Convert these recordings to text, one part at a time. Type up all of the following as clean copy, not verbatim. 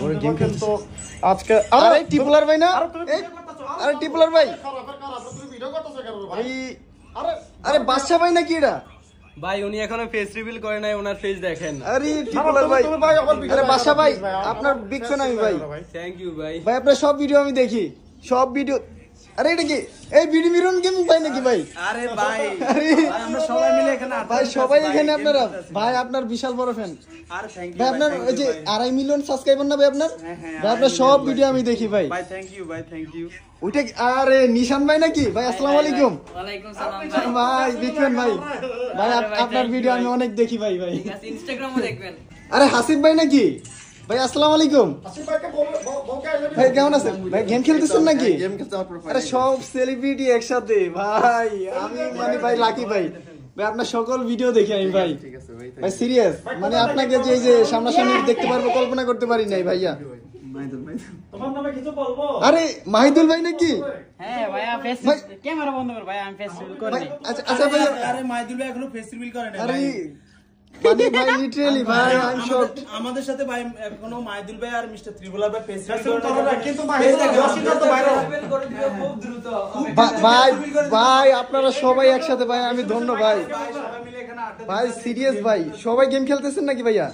ওরে গেম খেলতো আজকে। আরে টিপুলার ভাই না? আরে টিপুলার ভাই, আরে বাদশা ভাই নাকি এটা? ভাই উনি এখনো ফেস রিভিল করে নাই, ওনার ফেস দেখেন। আরে টিপুলার ভাই, আরে বাদশা ভাই আপনার বিগ ফ্যান আমি ভাই। থ্যাংক ইউ ভাই। ভাই আপনার সব ভিডিও আমি দেখি, সব ভিডিও। আরে এটা কি এই বিডি মিরন গেমিং ভাই নাকি ভাই? আরে ভাই, আরে আমরা সবাই মিলে এখানে ভাই সবাই এখানে আপনারা ভাই আপনার বিশাল বড় ফ্যান। আরে থ্যাংক ইউ ভাই আপনার ওই যে 2.5 মিলিয়ন সাবস্ক্রাইবার না ভাই আপনার? ভাই আপনার সব ভিডিও আমি দেখি ভাই। ভাই থ্যাংক ইউ ভাই, থ্যাংক ইউ। ওইটা আরে নিশান ভাই নাকি? ভাই আসসালামু আলাইকুম। ওয়ালাইকুম সালাম ভাই। ভাই বিগ ফ্যান ভাই। ভাই আপনার ভিডিও আমি অনেক দেখি ভাই। ভাই ঠিক আছে, ইনস্টাগ্রামও দেখবেন। আরে হাসিব ভাই নাকি? ভাই আসসালামু আলাইকুম। ভাই কেমন আছেন ভাই? গেম খেলতেছেন নাকি? আরে সব সেলিব্রিটি একসাথে ভাই, আমি মানে ভাই লাকি ভাই। ভাই আপনার সকল ভিডিও দেখি আমি ভাই। ভাই সিরিয়াস মানে আপনাকে যে এই যে সামনাসামনি দেখতে পারবো কল্পনা করতে পারি নাই ভাইয়া। আরে মাহিদুল ভাই নাকি? হ্যাঁ ভাইয়া, ফেস ক্যামেরা বন্ধ কর ভাই, আমি ফেস রিভিল করি। আচ্ছা আচ্ছা ভাই। আরে মাইদুল ভাই এখনো ফেস রিভিল করে নাই আরে ভাই। মানে ভাই লিটারালি ভাই আই এম শকড। আমাদের সাথে ভাই এখনো মাইদুল ভাই আর মিস্টার ত্রিপুলার ভাই ফেস রিভিল করে নাই, কিন্তু ভাই ভাই আপনারা সবাই একসাথে ভাই, আমি ধন্য ভাই। ভাই সিরিয়াস ভাই, সবাই গেম খেলতেছেন নাকি ভাইয়া?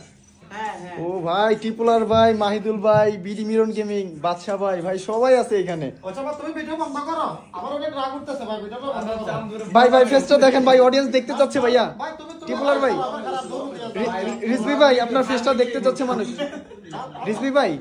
ও ভাই টিপুলার ভাই, মাহিদুল ভাই, বিডি মিরন গেমিং, বাদশা ভাই, ভাই সবাই আছে এখানে। ভাই ভাই ফেসটা দেখেন ভাই, অডিয়েন্স দেখতে চাচ্ছে ভাইয়া। টিপুলার ভাই, রিজভি ভাই আপনার ফেসটা দেখতে চাচ্ছে মানুষ। রিজভি ভাই